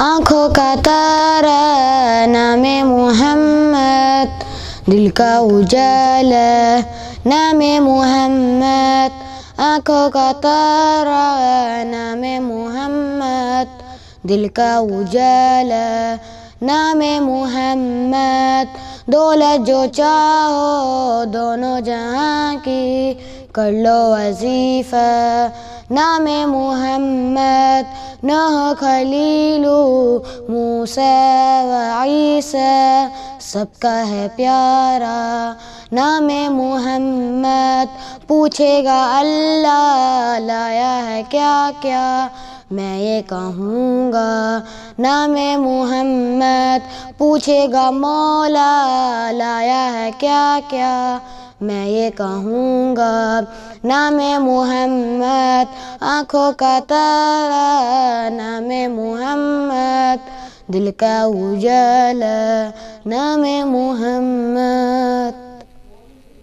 آنکھوں کا تارا نام محمد، دل کا اجالا نام محمد، آنکھوں کا تارا نام محمد، دل کا اجالا نام محمد، دولت جو چاہو دونوں جہاں کی کر لو وظیفہ نام محمد، نوح خلیل موسیٰ و عیسیٰ سب کا ہے پیارا نام محمد، پوچھے گا اللہ لایا ہے کیا کیا، میں یہ کہوں گا نام محمد، پوچھے گا مولا لایا ہے کیا کیا، میں یہ کہوں گا نام محمد، آنکھوں کا تارا نام محمد، دل کا اجالا نام محمد۔